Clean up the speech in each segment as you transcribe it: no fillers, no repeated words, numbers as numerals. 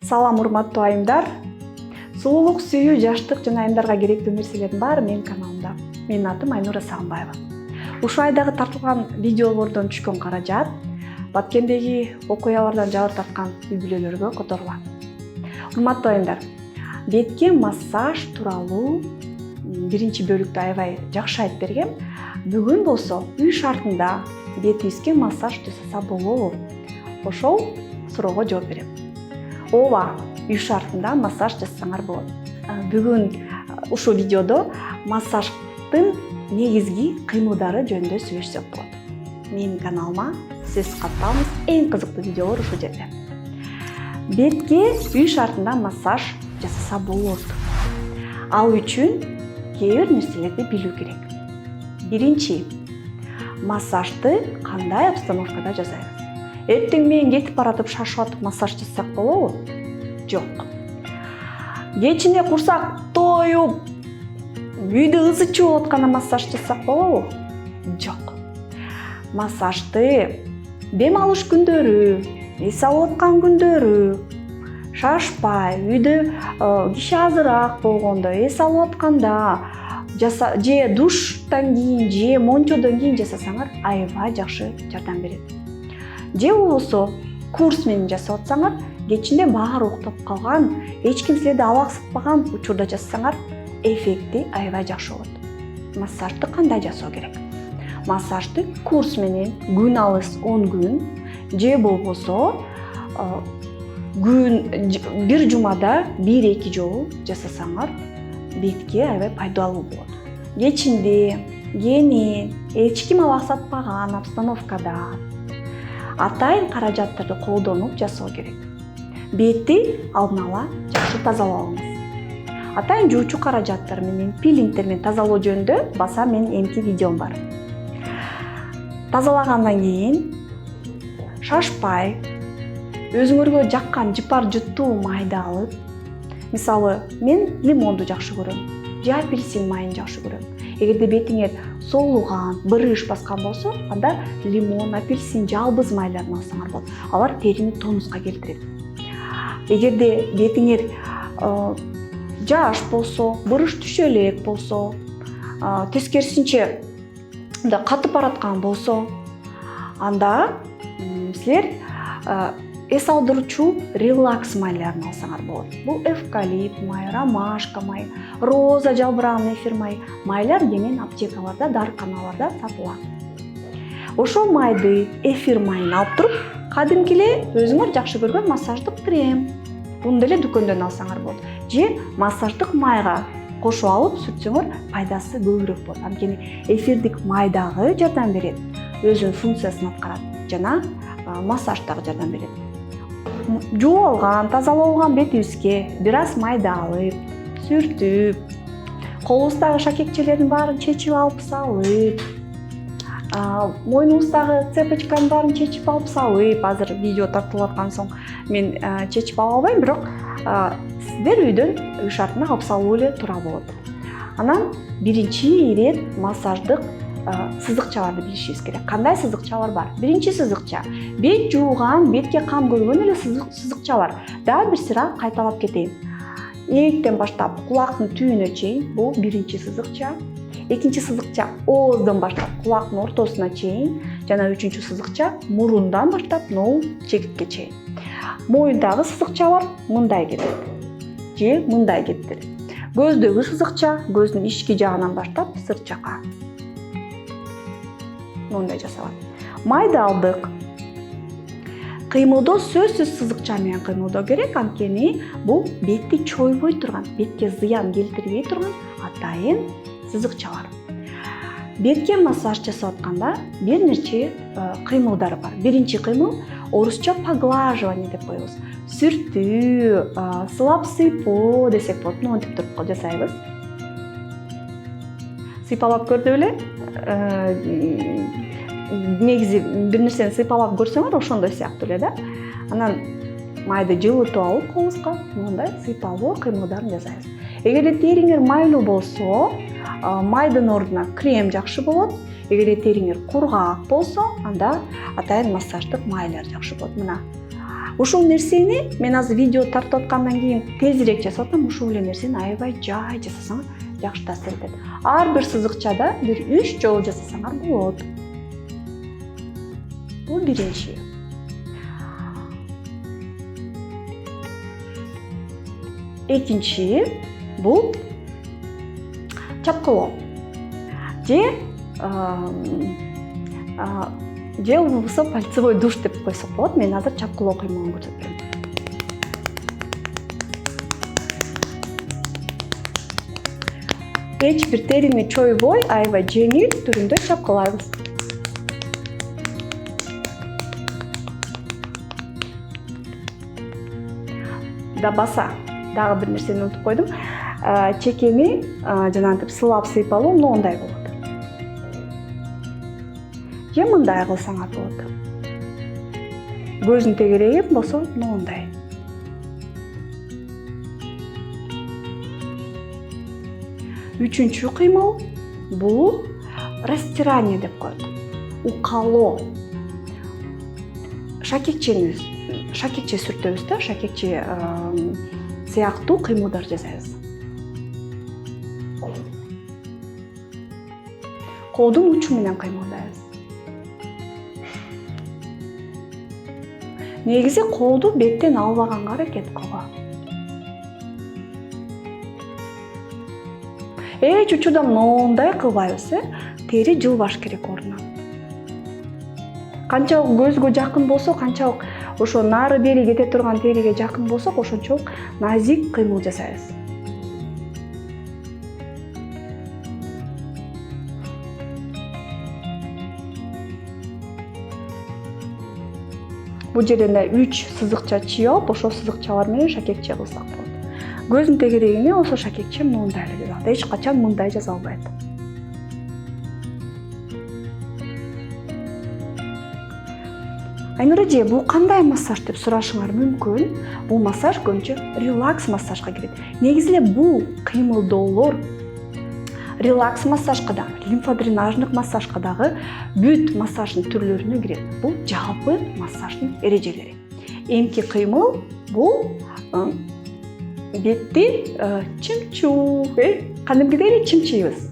Салам урматтуу айымдар. Сулуулук, сүйүү, жаштык жана айымдарга керектүү нерселердин баары менин каналымда. Менин атым Айнура Сагынбаева. Ушул айдагы тартылган видеолордон түшкөн каражат Баткендеги окуялардан жабыр тарткан үй-бүлөлөргө которулат. Урматтуу айымдар, бетке массаж тууралуу биринчи бөлүктө аябай жакшы айтып бергем. Бүгүн болсо үй шартында бетибизге массаж жасаса болобу? Ошол суроого жооп берем. Ооба, үй шартында массаж жасасаңар болот. Бүгүн ушул видеодо массаждын негизги кыймылдары жөнүндө сүйлөшсөк болот. Менин каналыма сиз катталыңыз, эң кызыктуу видеолор ушул жерде. Бетке үй шартында массаж жасаса болот. Ал үчүн кээ бир нерселерди билүү керек. Биринчи, массажды кандай обстановкада жасайбыз? Эртең менен кетип баратып шашып атып массаж жасасак болобу? Жок. Кечинде курсак тоюп, үйдө ызы чыгып атканда массаж жасасак болобу? Жок. Массажды дем алыш күндөрү, эс алып аткан күндөрү, шашпай, үйдө киши азыраак болгондо, эс алып атканда же душтан кийин, же мончодон кийин жасасаңар аябай жакшы жардам берет. Же болбосо курс менен жасап атсаңар, кечинде баары уктап калган, эч ким силерди алаксытпаган учурда жасасаңар, эффекти аябай жакшы болот. Массажды кандай жасоо керек? Массажды курс менен күн алыс 10 күн, же болбосо бир жумада 1-2 жолу жасасаңар, бетке аябай пайдалуу болот. Кечинде, кенен, эч ким алаксатпаган обстановкада атайын каражаттарды колдонуп жасоо керек. Бетти алдын ала жакшы тазалаңыз. Атайын жуучу каражаттар менен, пилингтер менен тазалоо жөнүндө баса менин эмки видеом бар. Тазалагандан кийин шашпай, өзүңөргө жаккан жыпар жыттуу майды алып, мисалы, мен лимонду жакшы көрөм, же апельсин майын жакшы көрөм. Эгерде бетиңер соолуган, бырыш баскан болсо, анда лимон, апельсин, жалбыз майларын алсаңар болот. Алар терини тонуска келтирет. Эгерде бетиңер жаш болсо, бырыш түшө элек болсо, тескерисинче катып бараткан болсо, анда силер эс алдыруучу релакс майларын алсаңар болот. Бул эвкалипт май, ромашка май, роза жалбыраган эфир май, майлар кенен аптекаларда, дарыканаларда сатылат. Ошол майды, эфир майын алып туруп, кадимки эле өзүңөр жакшы көргөн массаждык крем, буну деле дүкөндөн алсаңар болот. Же массаждык майга кошуп алып сүртсөңөр, пайдасы көбүрөөк болот. Анткени эфирдик май дагы жардам берет, өзүнүн функциясын аткарат жана массаж дагы жардам берет. Жуалган, тазалалган бетибизге бир аз майды алып, сүртүп, колубуздагы шакекчелердин баарын чечип алып салып, мойнубуздагы цепочканын баарын чечип алып салып, азыр видео тартылып аткан соң мен чечип ала албайм, бирок сиздер үйдөн үй шартына алып салуу эле туура болот. Анан биринчи ирет массаждык сызыкчаларды билишибиз керек. Кандай сызыкчалар бар? Биринчи сызыкча бет жууган, бетке кам көргөн эле сызыкча бар. Дагы бир сыра кайталап кетейин. Ээктен баштап кулактын түбүнө чейин бул биринчи сызыкча. Экинчи сызыкча ооздон баштап кулактын ортосуна чейин, жана үчүнчү сызыкча мурундан баштап ноу чекитке чейин. Моюндагы сызыкчалар мындай кетет. Же мындай кетет. Көздөгү сызыкча көздүн ички жагынан баштап сырт жакка. Мындай жасалат. Майды алдык. Кыймылдоо сөзсүз сызыкча менен кыймылдоо керек, анткени бул бетти чойбой турган, бетке зыян келтирбей турган атайын сызыкчалар. Бетке массаж жасап атканда бир нече кыймылдар бар. Биринчи кыймыл орусча поглаживание деп коебуз. Сүртүү, сылап сыйпоо десек болот. Монтип туруп жасайбыз. Сыйпалап көрдү беле? Негизи бир нерсени сыйпалап көрсөңөр ошондой сыяктуу эле да. Анан майды жылытып алып колубузга мындай сыйпалоо кыймылдарын жасайбыз. Эгерде териңер майлуу болсо, майдын ордуна крем жакшы болот. Эгерде териңер кургак болсо, анда атайын массаждык майлар жакшы болот. Мына Ушул нерсени мен азыр видео тартып аткандан кийин тезирээк жасап атам. Ушул эле нерсени аябай жай жасасаңар жакшы таасир этет. Ар бир сызыкчада бир 3 жолу жасасаңар болот. Бул биринчи. Экинчи бул чапкылоо. Же болбосо пальцевой душ деп койсок болот. Мен азыр чапкылоо кыймылын көрсөтөм. Эч бир терини чойбой, аябай жеңил түрүндө чапкылайбыз. Да баса, дагы бир нерсени унутуп койдум. Чекени жанагынтип сылап сыйпалуу моундай болот. Же мындай кылсаңар болот. Көздүн тегереги болсо моундай. Үчүнчү кыймыл бул растирание деп коет. Укалоо. Шакекче сүртөбүз да, шакекче сыяктуу кыймылдар жасайбыз. Колдун учу менен кыймылдайбыз. Негизи колду беттен албаганга аракет кылган. Эч учурда моундай кылбайбыз, тери жылбаш керек ордуна. Канчалык көзгө жакын болсо, канчалык ошо нары бери кете турган териге жакын болсок, ошончолук назик кыймыл жасайбыз. Бул жерден 3 сызыкча чыйып, ошол сызыкчалар менен шакекче кылсак болот. Көздүн тегерегине ошо шакекче моундай эле жазат. Эч качан мындай жаза албайт. Айнура эже, бул кандай массаж деп сурашыңар мүмкүн. Бул массаж көбүнчө релакс массажга кирет. Негизи эле бул кыймылдоолор релакс массажга дагы, лимфодренаждык массажга дагы, бүт массаждын түрлөрүнө кирет. Бул жалпы массаждын эрежелери. Эмки кыймыл бул бетти чымчуу, кадимкидей эле чымчыйбыз.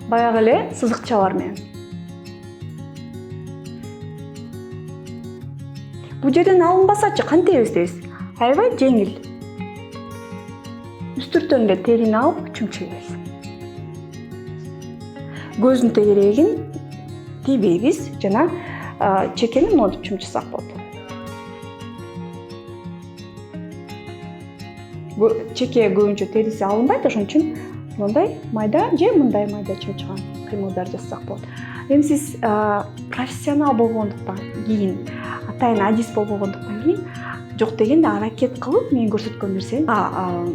Баягы эле сызыкчалар менен. Бул жерден алынбасачы кантебиз дейсиз? Аябай жеңил. Үстүртөн эле терини алып чымчыйбыз. Көздүн тегерегин тийбейбиз, жана чекени монтип чымчысак болот. Чеке көбүнчө териси алынбайт, ошон үчүн мындай майда же мындай майда чымчыган кыймылдар жасасак болот. Эми сиз профессионал болгондуктан кийин, атайын адис болгондуктан кийин жок дегенде аракет кылып, мен көрсөткөн нерсени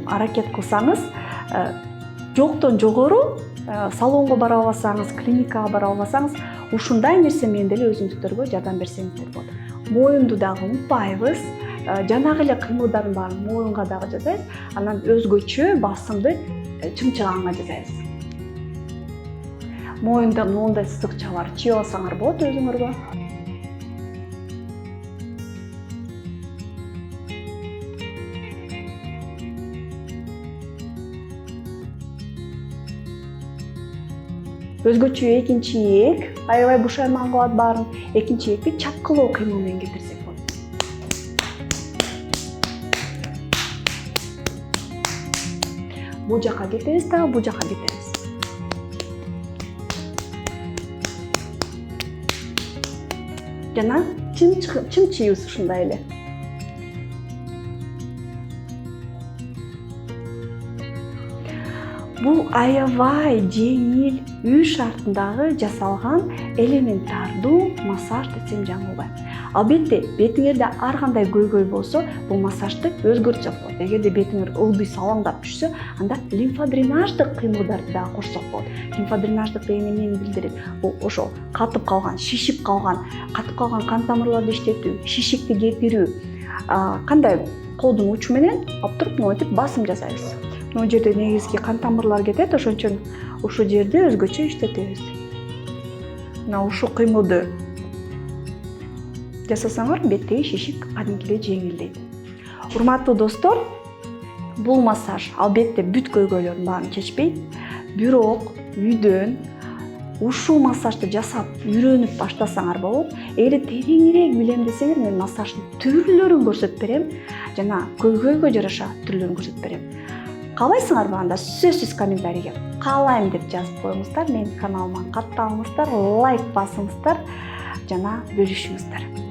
аракет кылсаңыз, жоктон жогору салонго бара албасаңыз, клиникага бара албасаңыз, ушундай нерсе менен деле өзүңүздөргө жардам берсеңиздер болот. Моюнду дагы унутпайбыз. Жанагы эле кыймылдардын баарын моюнга дагы жасайбыз. Анан өзгөчө басымды чымчыганга жасайбыз. Моюнда моундай сызыкчалар чыйып алсаңар болот өзүңөргө. Өзгөчө экинчи эк, аябай бушайман кылат баарын. Экинчи экти чапкылоо кыймыл менен кетирсек болот. Бул жака кетебиз да, бул жака кетебиз. Жана чымчыйбыз ушундай эле. Бул аябай жеңил, үй шартындагы жасалган элементардуу массаж десем жаңылбайм. Албетте, бетиңерде ар кандай көйгөй болсо, бул массажды өзгөртсөк болот. Эгерде бетиңер ылдый салаңдап түшсө, анда лимфодренаждык кыймылдарды дагы кошсок болот. Лимфодренаждык деген эмнени билдирет? Бул ошо катып калган, шишип калган кан тамырларды иштетүү, шишикти кетирүү. Кандай колдун учу менен алып туруп монтип басым жасайбыз. Бул жерде негизги кан тамырлар кетет, ошон үчүн ушул жерди өзгөчө иштетебиз. мына ушул кыймылды жасасаңар беттеги шишик кадимки эле жеңилдейт. Урматтуу достор, бул массаж албетте бүт көйгөйлөрдүн баарын чечпейт, бирок үйдөн ушул массажды жасап үйрөнүп баштасаңар болот. Эгер тереңирээк билем десеңер, мен массаждын түрлөрүн көрсөтүп берем жана көйгөйгө жараша түрлөрүн көрсөтүп берем. Каалайсыңарбы, анда сөзсүз комментарийге каалайм деп жазып коюңуздар. Менин каналыма катталыңыздар, лайк басыңыздар жана бөлүшүңүздөр.